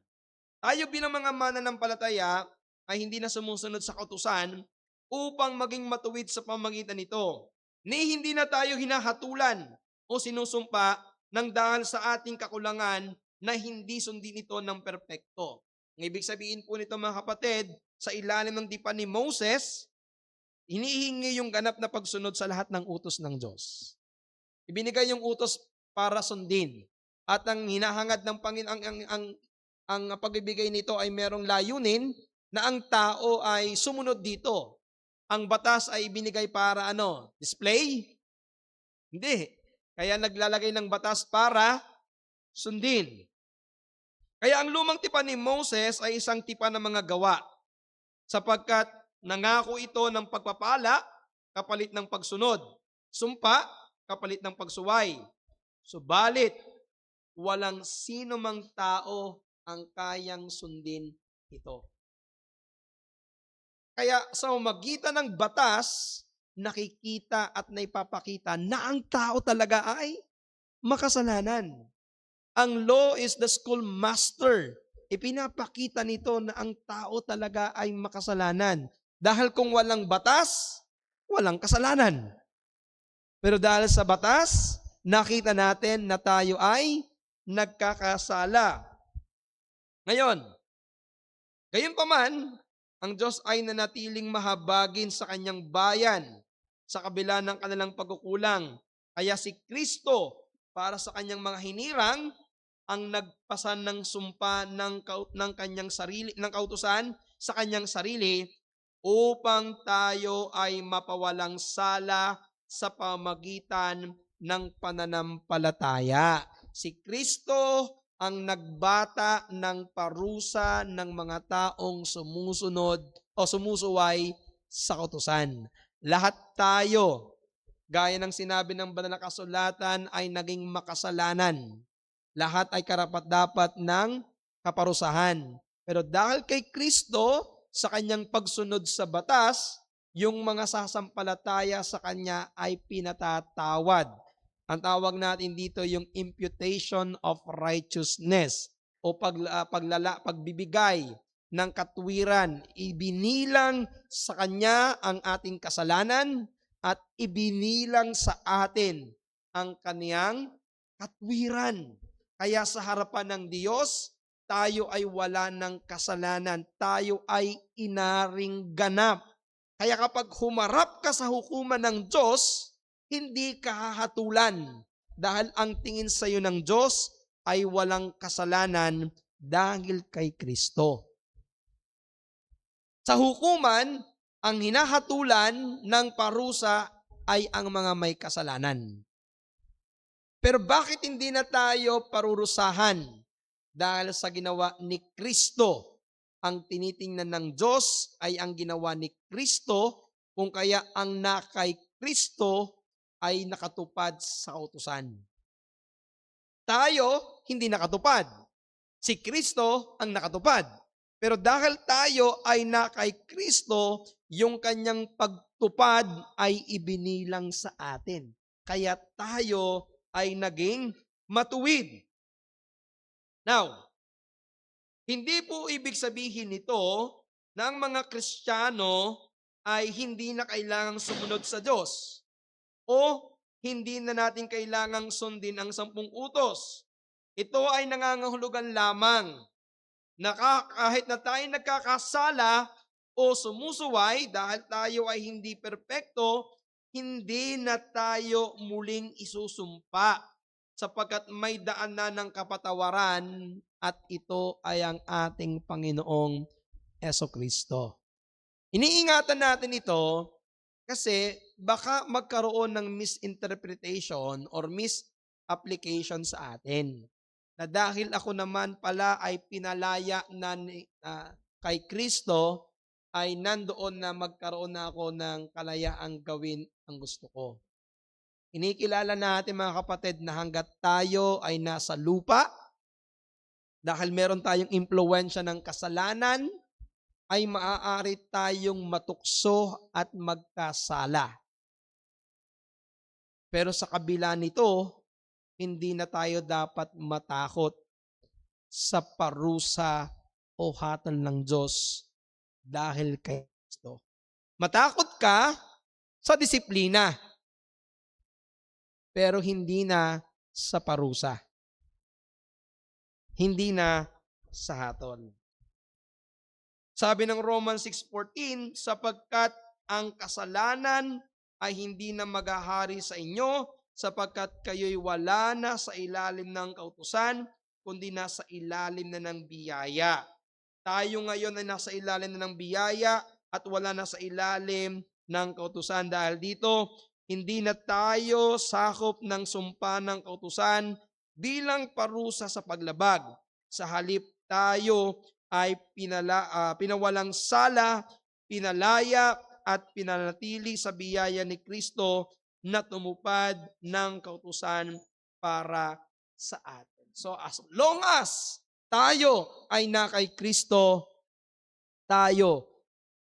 Tayo bilang mga mananampalataya ay hindi na sumusunod sa kautusan upang maging matuwid sa pamamagitan nito. Ni hindi na tayo hinahatulan o sinusumpa ng dahil sa ating kakulangan na hindi sundin ito ng perpekto. Ang ibig sabihin po nito mga kapatid, sa ilalim ng dipa ni Moses, hinihingi yung ganap na pagsunod sa lahat ng utos ng Diyos. Ibinigay yung utos para sundin. At ang hinahangad ng Panginoon, ang pagbibigay nito ay merong layunin na ang tao ay sumunod dito. Ang batas ay ibinigay para display? Hindi. Kaya naglalagay ng batas para sundin. Kaya ang lumang tipan ni Moses ay isang tipan ng mga gawa, sapagkat nangako ito ng pagpapala kapalit ng pagsunod, sumpa kapalit ng pagsuway. Subalit, walang sino mang tao ang kayang sundin ito. Kaya sa magitan ng batas, nakikita at naipapakita na ang tao talaga ay makasalanan. Ang law is the schoolmaster. Ipinapakita nito na ang tao talaga ay makasalanan. Dahil kung walang batas, walang kasalanan. Pero dahil sa batas, nakita natin na tayo ay nagkakasala. Ngayon, gayunpaman, ang Diyos ay nanatiling mahabagin sa kanyang bayan sa kabila ng kanilang pagkukulang. Kaya si Kristo, para sa kanyang mga hinirang, ang nagpasan ng sumpa ng kanyang sarili, ng kautusan sa kanyang sarili upang tayo ay mapawalang sala sa pamagitan ng pananampalataya. Si Kristo ang nagbata ng parusa ng mga taong sumusunod o sumusuway sa kautusan. Lahat tayo, gaya ng sinabi ng banal na kasulatan, ay naging makasalanan. Lahat ay karapat-dapat ng kaparusahan. Pero dahil kay Kristo, sa kanyang pagsunod sa batas, yung mga sasampalataya sa kanya ay pinatatawad. Ang tawag natin dito yung imputation of righteousness o pagbibigay ng katwiran. Ibinilang sa kanya ang ating kasalanan at ibinilang sa atin ang kaniyang katwiran. Kaya sa harapan ng Diyos, tayo ay wala ng kasalanan. Tayo ay inaring ganap. Kaya kapag humarap ka sa hukuman ng Diyos, hindi ka hahatulan. Dahil ang tingin sa iyo ng Diyos ay walang kasalanan dahil kay Kristo. Sa hukuman, ang hinahatulan ng parusa ay ang mga may kasalanan. Pero bakit hindi na tayo parurusahan? Dahil sa ginawa ni Kristo. Ang tinitingnan ng Diyos ay ang ginawa ni Kristo, kung kaya ang nakay Kristo ay nakatupad sa kautusan. Tayo, hindi nakatupad. Si Kristo ang nakatupad. Pero dahil tayo ay nakay Kristo, yung kanyang pagtupad ay ibinilang sa atin. Kaya tayo ay naging matuwid. Now, hindi po ibig sabihin nito na ang mga Kristiyano ay hindi na kailangang sumunod sa Diyos o hindi na natin kailangang sundin ang 10 utos. Ito ay nangangahulugan lamang na kahit na tayo nagkakasala o sumusuway dahil tayo ay hindi perpekto, hindi na tayo muling isusumpa sapagkat may daan na ng kapatawaran at ito ay ang ating Panginoong Jesucristo. Iniingatan natin ito kasi baka magkaroon ng misinterpretation or misapplication sa atin. Na dahil ako naman pala ay pinalaya na kay Kristo, ay nandoon na magkaroon na ako ng kalayaang gawin ang gusto ko. Inikilala natin mga kapatid na hanggat tayo ay nasa lupa, dahil meron tayong impluwensya ng kasalanan, ay maaari tayong matukso at magkasala. Pero sa kabila nito, hindi na tayo dapat matakot sa parusa o hatol ng Diyos dahil kay Kristo. Matakot ka sa disiplina, pero hindi na sa parusa. Hindi na sa hatol. Sabi ng Romans 6:14, sapagkat ang kasalanan ay hindi na maghahari sa inyo, sapagkat kayo'y wala na sa ilalim ng kautusan, kundi nasa ilalim na ng biyaya. Tayo ngayon ay nasa ilalim na ng biyaya at wala na sa ilalim ng kautusan. Dahil dito, hindi na tayo sakop ng sumpa ng kautusan bilang parusa sa paglabag. Sa halip tayo ay pinawalang sala, pinalaya at pinanatili sa biyaya ni Kristo na tumupad ng kautusan para sa atin. So as long as tayo ay na kay Kristo, tayo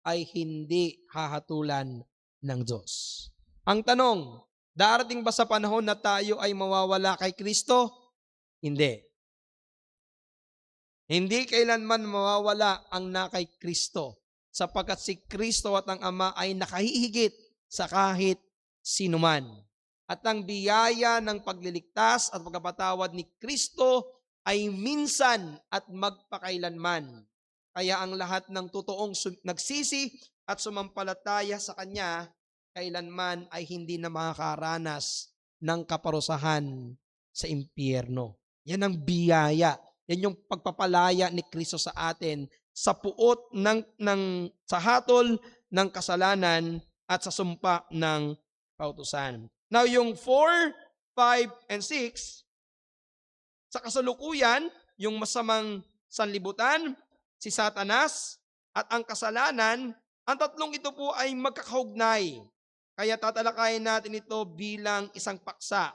ay hindi hahatulan ng Diyos. Ang tanong, darating ba sa panahon na tayo ay mawawala kay Kristo? Hindi. Hindi kailanman mawawala ang na kay Kristo, sapagkat si Kristo at ang Ama ay nakahihigit sa kahit sinuman. At ang biyaya ng pagliligtas at pagkapatawad ni Kristo ay minsan at magpakailanman. Kaya ang lahat ng totoong nagsisi at sumampalataya sa Kanya, kailanman ay hindi na makakaranas ng kaparusahan sa impyerno. Yan ang biyaya. Yan yung pagpapalaya ni Kristo sa atin sa puot sa hatol ng kasalanan at sa sumpa ng kautusan. Now, yung 4, 5, and 6, sa kasalukuyan, yung masamang sanlibutan, si Satanas, at ang kasalanan, ang tatlong ito po ay magkakaugnay. Kaya tatalakayin natin ito bilang isang paksa.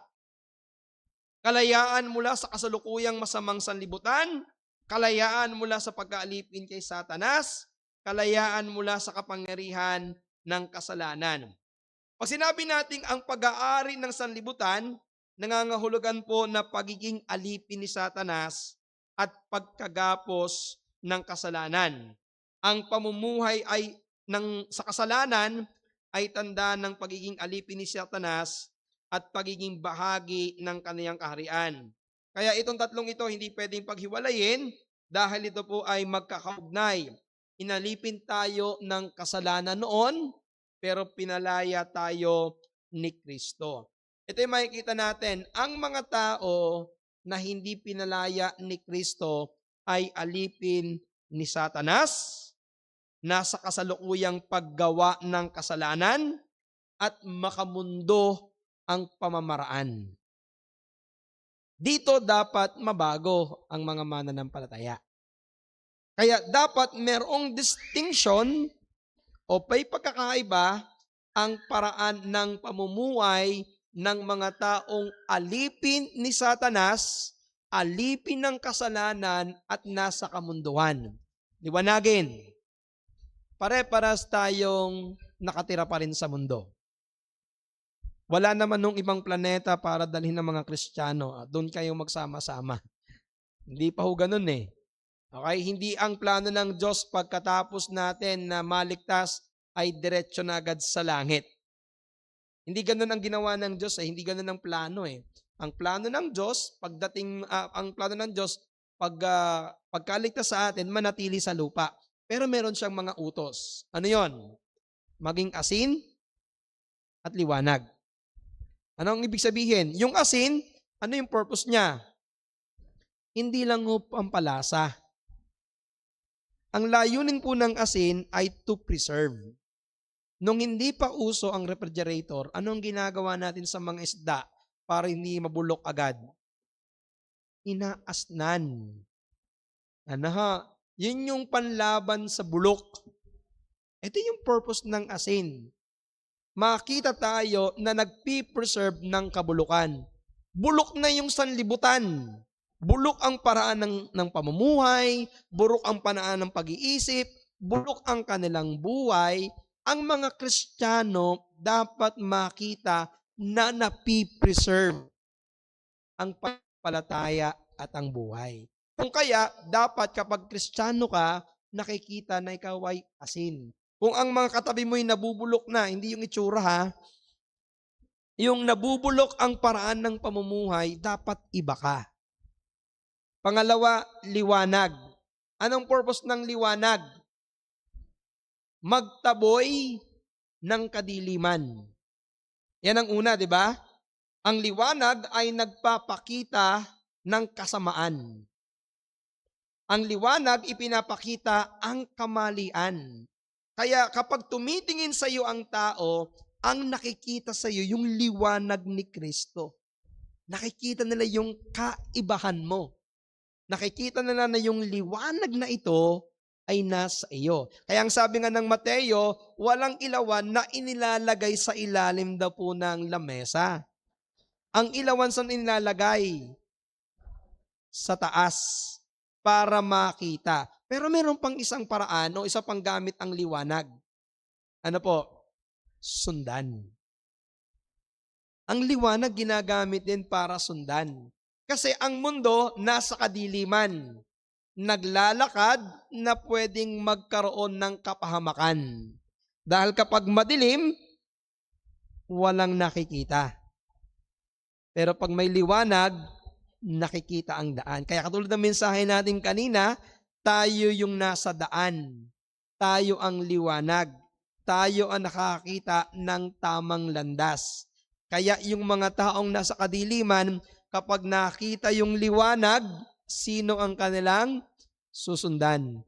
Kalayaan mula sa kasalukuyang masamang sanlibutan, kalayaan mula sa pagkaalipin kay Satanas, kalayaan mula sa kapangyarihan ng kasalanan. Pag sinabi natin ang pag-aari ng sanlibutan, nangangahulugan po na pagiging alipin ni Satanas at pagkagapos ng kasalanan. Ang pamumuhay sa kasalanan ay tanda ng pagiging alipin ni Satanas at pagiging bahagi ng kaniyang kaharian. Kaya itong tatlong ito hindi pwedeng paghiwalayin dahil ito po ay magkakaugnay. Inalipin tayo ng kasalanan noon, pero pinalaya tayo ni Kristo. Ito yung makikita natin, ang mga tao na hindi pinalaya ni Kristo ay alipin ni Satanas, nasa kasalukuyang paggawa ng kasalanan, at makamundo ang pamamaraan. Dito dapat mabago ang mga mananampalataya. Kaya dapat merong distinction o may pagkakaiba ang paraan ng pamumuhay ng mga taong alipin ni Satanas, alipin ng kasalanan at nasa kamunduhan. Liwanagin, pare-paras tayong nakatira pa rin sa mundo. Wala naman nung ibang planeta para dalhin ng mga Kristiyano. Doon kayo magsama-sama. Hindi pa ho ganun eh. Okay? Hindi ang plano ng Diyos pagkatapos natin na maligtas ay diretso na agad sa langit. Hindi ganun ang ginawa ng Diyos eh. Hindi ganun ang plano eh. Ang plano ng Diyos, pagkaligtas sa atin, manatili sa lupa. Pero meron siyang mga utos. Ano yon? Maging asin at liwanag. Ano ang ibig sabihin? Yung asin, ano yung purpose niya? Hindi lang ho pampalasa. Ang layunin po ng asin ay to preserve. Nung hindi pa uso ang refrigerator, anong ginagawa natin sa mga isda para hindi mabulok agad? Inaasnan. Ano ha? Yun yung panlaban sa bulok. Ito yung purpose ng asin. Makita tayo na nagpi-preserve ng kabulukan. Bulok na yung sanlibutan. Bulok ang paraan ng pamumuhay, bulok ang paraan ng pag-iisip, bulok ang kanilang buhay. Ang mga Kristiyano dapat makita na napi-preserve ang palataya at ang buhay. Kung kaya, dapat kapag Kristiyano ka, nakikita na ikaw ay asin. Kung ang mga katabi mo'y nabubulok na, hindi yung itsura ha, yung nabubulok ang paraan ng pamumuhay, dapat iba ka. Pangalawa, liwanag. Anong purpose ng liwanag? Magtaboy ng kadiliman. Yan ang una, di ba? Ang liwanag ay nagpapakita ng kasamaan. Ang liwanag ipinapakita ang kamalian. Kaya kapag tumitingin sa iyo ang tao, ang nakikita sa iyo yung liwanag ni Kristo. Nakikita nila yung kaibahan mo. Nakikita nila na yung liwanag na ito ay nasa iyo. Kaya ang sabi nga ng Mateo, walang ilawan na inilalagay sa ilalim daw po ng lamesa. Ang ilawan saan inilalagay? Sa taas para makita. Pero meron pang isang paraan o isa pang gamit ang liwanag. Ano po? Sundan. Ang liwanag ginagamit din para sundan. Kasi ang mundo nasa kadiliman. Naglalakad na pwedeng magkaroon ng kapahamakan. Dahil kapag madilim, walang nakikita. Pero pag may liwanag, nakikita ang daan. Kaya katulad ng mensahe natin kanina, tayo yung nasa daan. Tayo ang liwanag. Tayo ang nakakita ng tamang landas. Kaya yung mga taong nasa kadiliman, kapag nakita yung liwanag, sino ang kanilang susundan?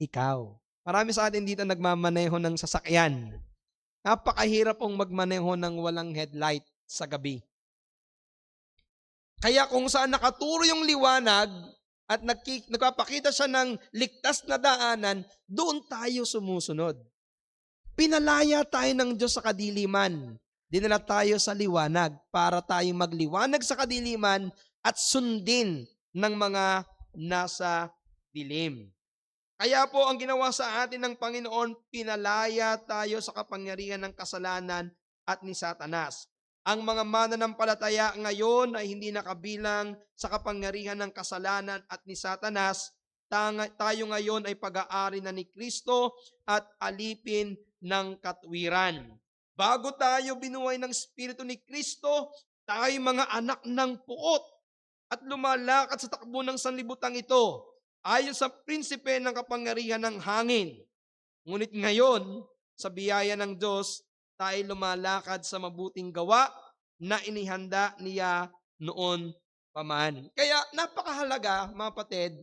Ikaw. Marami sa atin dito nagmamaneho ng sasakyan. Napakahirap pong magmaneho ng walang headlight sa gabi. Kaya kung saan nakaturo yung liwanag at nagpapakita siya ng ligtas na daanan, doon tayo sumusunod. Pinalaya tayo ng Diyos sa kadiliman. Dinala tayo sa liwanag para tayong magliwanag sa kadiliman at sundin ng mga nasa dilim. Kaya po ang ginawa sa atin ng Panginoon, pinalaya tayo sa kapangyarihan ng kasalanan at ni Satanas. Ang mga mananampalataya ngayon ay hindi nakabilang sa kapangyarihan ng kasalanan at ni Satanas. Tayo ngayon ay pag-aari na ni Kristo at alipin ng katwiran. Bago tayo binuhay ng Espiritu ni Kristo, tayo mga anak ng puot at lumalakad sa takbo ng sanlibutan ito. ayon sa prinsipe ng kapangyarihan ng hangin. Ngunit ngayon, sa biyaya ng Diyos, tayo lumalakad sa mabuting gawa na inihanda niya noon paman. Kaya napakahalaga, mga kapatid,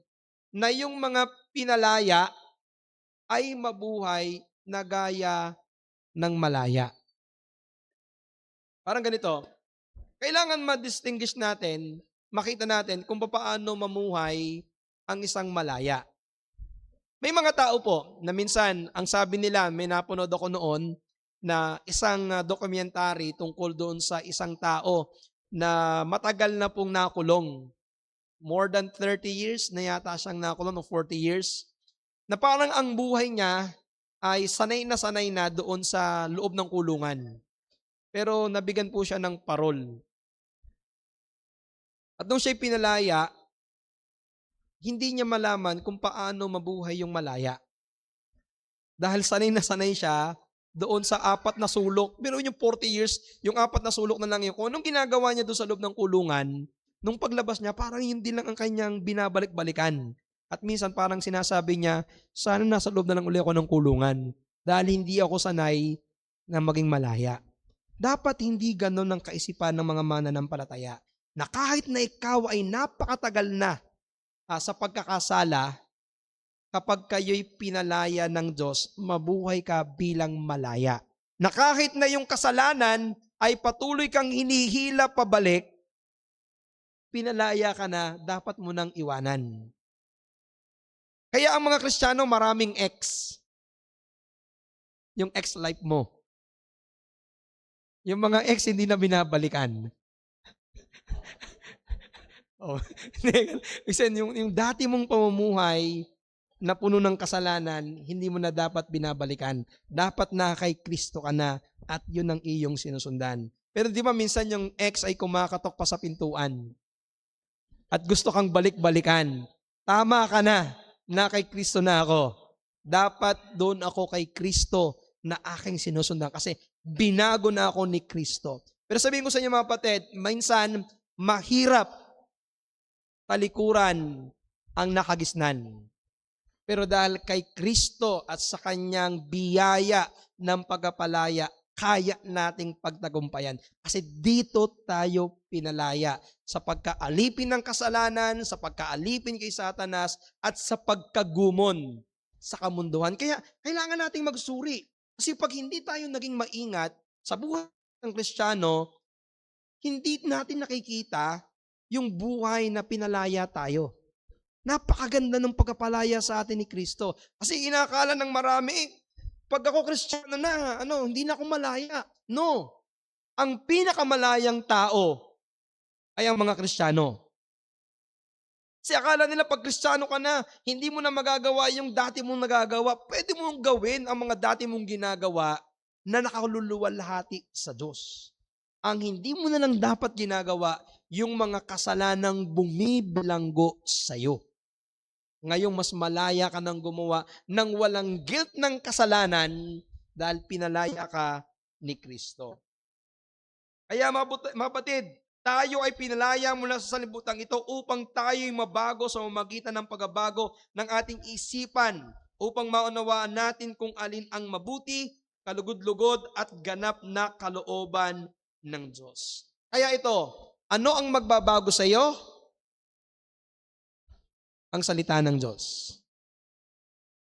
na yung mga pinalaya ay mabuhay na gaya ng malaya. Parang ganito, kailangan ma-distinguish natin, makita natin kung paano mamuhay ang isang malaya. May mga tao po na minsan, ang sabi nila, may napanood ako noon na isang dokumentary tungkol doon sa isang tao na matagal na pong nakulong. More than 30 years na yata siyang nakulong o 40 years. Na parang ang buhay niya ay sanay na doon sa loob ng kulungan. Pero nabigyan po siya ng parol. At nung siya'y pinalaya, hindi niya malaman kung paano mabuhay yung malaya. Dahil sanay na sanay siya doon sa 4 na sulok. Pero yung 40 years, yung 4 na sulok na lang yun. Kung anong ginagawa niya doon sa loob ng kulungan, nung paglabas niya, parang yun din lang ang kanyang binabalik-balikan. At minsan parang sinasabi niya, sana nasa loob na lang uli ako ng kulungan. Dahil hindi ako sanay na maging malaya. Dapat hindi ganon ang kaisipan ng mga mananampalataya. Na kahit na ikaw ay napakatagal na sa pagkakasala, kapag kayo'y pinalaya ng Diyos, mabuhay ka bilang malaya. Na kahit na yung kasalanan ay patuloy kang hinihila pabalik, pinalaya ka na, dapat mo nang iwanan. Kaya ang mga Kristiyano, maraming ex. Yung ex-life mo. Yung mga ex, hindi na binabalikan. yung dati mong pamumuhay na puno ng kasalanan, hindi mo na dapat binabalikan. Dapat na kay Kristo ka na at yun ang iyong sinusundan. Pero di ba minsan yung ex ay kumakatok pa sa pintuan at gusto kang balik-balikan. Tama ka na kay Kristo na ako. Dapat doon ako kay Kristo na aking sinusundan kasi binago na ako ni Kristo. Pero sabihin ko sa inyo mga kapatid, minsan mahirap talikuran ang nakagisnan. Pero dahil kay Kristo at sa kanyang biyaya ng pagpapalaya, kaya nating pagtagumpayan. Kasi dito tayo pinalaya sa pagkaalipin ng kasalanan, sa pagkaalipin kay Satanas, at sa pagkagumon sa kamunduhan. Kaya kailangan nating magsuri. Kasi pag hindi tayo naging maingat sa buhay ng Kristiyano, hindi natin nakikita yung buhay na pinalaya tayo. Napakaganda ng pagkapalaya sa atin ni Kristo. Kasi inakala ng marami, pag ako Kristiyano na, hindi na ako malaya. No. Ang pinakamalayang tao ay ang mga Kristiyano. Kasi akala nila pag Kristiyano ka na, hindi mo na magagawa yung dati mong nagagawa. Pwede mong gawin ang mga dati mong ginagawa na nakaluluwalhati sa Diyos. Ang hindi mo na lang dapat ginagawa, yung mga kasalanang bumibilanggo sa'yo. Ngayong mas malaya ka nang gumawa ng walang guilt ng kasalanan dahil pinalaya ka ni Kristo. Kaya mga kapatid, tayo ay pinalaya mula sa sanlibutan ito upang tayo'y mabago sa mamagitan ng pagbabago ng ating isipan upang maunawaan natin kung alin ang mabuti, kalugod-lugod at ganap na kalooban ng Diyos. Kaya ito, ano ang magbabago sa iyo? Ang salita ng Diyos.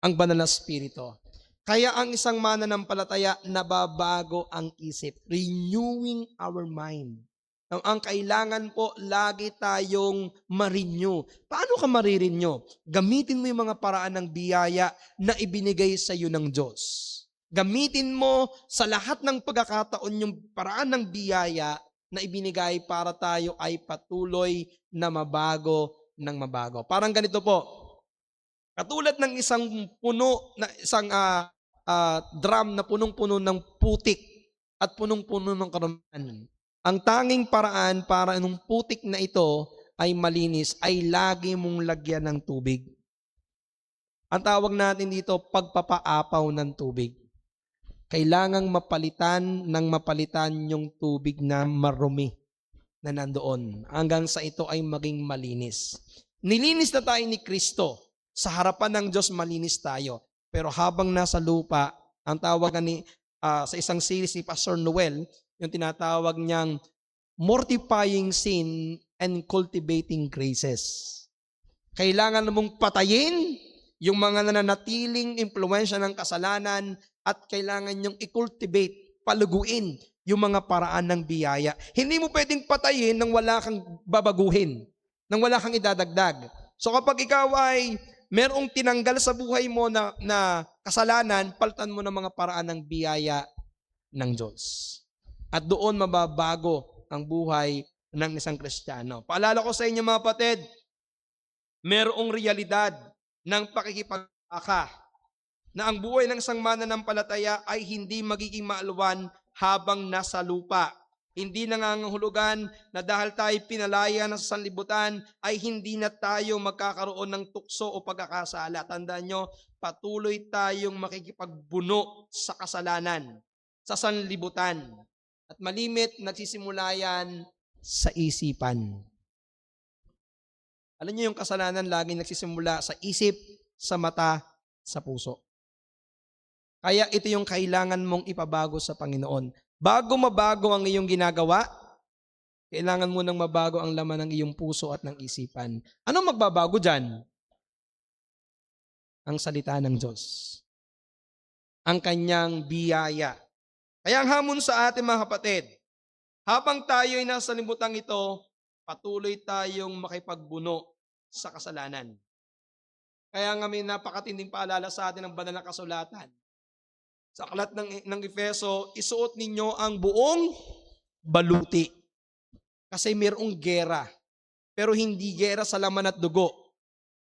Ang banal na Espiritu. Kaya ang isang mananampalataya, nababago ang isip. Renewing our mind. Ang kailangan po, lagi tayong ma-renew. Paano ka ma-renew? Gamitin mo yung mga paraan ng biyaya na ibinigay sa iyo ng Diyos. Gamitin mo sa lahat ng pagkakataon yung paraan ng biyaya na ibinigay para tayo ay patuloy na mabago ng mabago. Parang ganito po. Katulad ng isang drum na punong-puno ng putik at punong-puno ng karumihan. Ang tanging paraan para nung putik na ito ay malinis ay lagi mong lagyan ng tubig. Ang tawag natin dito, pagpapaapaw ng tubig. Kailangang mapalitan yung tubig na marumi na nandoon hanggang sa ito ay maging malinis. Nilinis na tayo ni Kristo. Sa harapan ng Diyos, malinis tayo. Pero habang nasa lupa, ang tawag sa isang series ni Pastor Noel, yung tinatawag niyang mortifying sin and cultivating graces. Kailangan mong patayin yung mga nananatiling impluwensya ng kasalanan at kailangan nyong i-cultivate, paluguin yung mga paraan ng biyaya. Hindi mo pwedeng patayin nang wala kang babaguhin, nang wala kang idadagdag. So kapag ikaw ay merong tinanggal sa buhay mo na kasalanan, palitan mo ng mga paraan ng biyaya ng Diyos. At doon mababago ang buhay ng isang Kristiyano. Paalala ko sa inyo mga kapatid, merong realidad ng pakikipag-aka na ang buhay ng isang mananampalataya ay hindi magiging maalwan habang nasa lupa. Hindi nangangahulugan na dahil tayo pinalaya na sa sanlibutan ay hindi na tayo magkakaroon ng tukso o pagkakasala. Tandaan nyo, patuloy tayong makikipagbuno sa kasalanan, sa sanlibutan. At malimit, nagsisimula yan sa isipan. Alam niyo yung kasalanan laging nagsisimula sa isip, sa mata, sa puso. Kaya ito yung kailangan mong ipabago sa Panginoon. Bago mabago ang iyong ginagawa, kailangan mo nang mabago ang laman ng iyong puso at ng isipan. Anong magbabago dyan? Ang salita ng Diyos. Ang kanyang biyaya. Kaya ang hamon sa atin mga kapatid, habang tayo'y nasa limbutang ito, patuloy tayong makipagbuno sa kasalanan. Kaya nga may napakatinding paalala sa atin ng banal na kasulatan. Sa aklat ng Efeso, isuot ninyo ang buong baluti. Kasi mayroong gera. Pero hindi gera sa laman at dugo,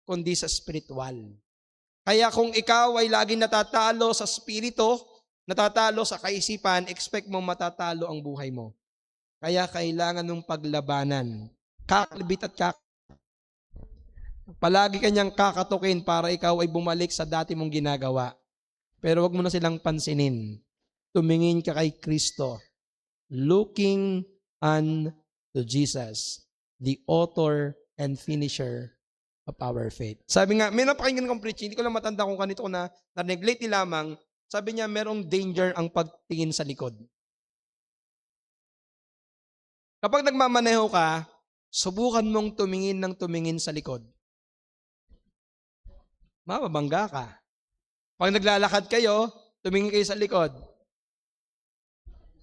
kundi sa spiritual. Kaya kung ikaw ay laging natatalo sa spirito, natatalo sa kaisipan, expect mong matatalo ang buhay mo. Kaya kailangan ng paglabanan. Kakalbit at palagi kanyang kakatukin para ikaw ay bumalik sa dati mong ginagawa. Pero wag mo na silang pansinin. Tumingin ka kay Kristo. Looking unto Jesus, the author and finisher of our faith. Sabi nga, may napakinggan kong preaching, hindi ko lang matanda kung kanito ko na neglect lamang. Sabi niya, merong danger ang pagtingin sa likod. Kapag nagmamaneho ka, subukan mong tumingin sa likod. Mababangga ka. Pag naglalakad kayo, tumingin kayo sa likod.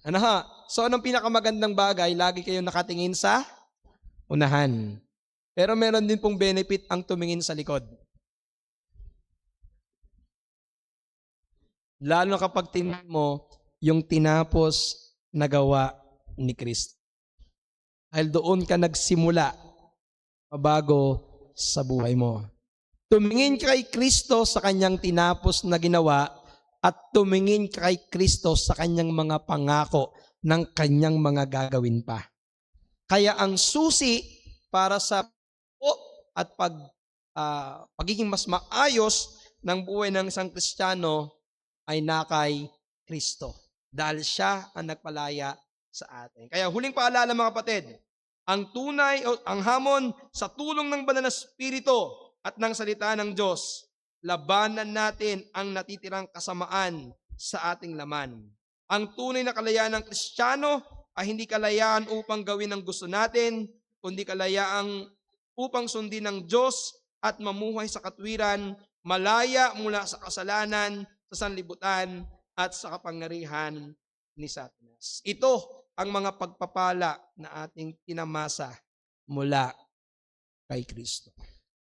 Ano ha? So anong pinakamagandang bagay? Lagi kayo nakatingin sa unahan. Pero meron din pong benefit ang tumingin sa likod. Lalo kapag tingin mo yung tinapos na gawa ni Kristo. Dahil doon ka nagsimula mabago sa buhay mo. Tumingin kay Kristo sa kanyang tinapos na ginawa at tumingin kay Kristo sa kanyang mga pangako ng kanyang mga gagawin pa. Kaya ang susi para sa at pagiging mas maayos ng buhay ng isang Kristiyano ay nakay Kristo. Dahil siya ang nagpalaya sa atin. Kaya huling paalala mga kapatid, ang tunay o ang hamon sa tulong ng banal na Espiritu at ng salita ng Diyos, labanan natin ang natitirang kasamaan sa ating laman. Ang tunay na kalayaan ng Kristiyano ay hindi kalayaan upang gawin ang gusto natin, kundi kalayaan upang sundin ng Diyos at mamuhay sa katwiran, malaya mula sa kasalanan, sa sanlibutan, at sa kapangyarihan ni Satanas. Ito ang mga pagpapala na ating tinamasa mula kay Kristo.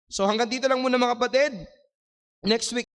So hanggang dito lang muna mga kapatid. Next week,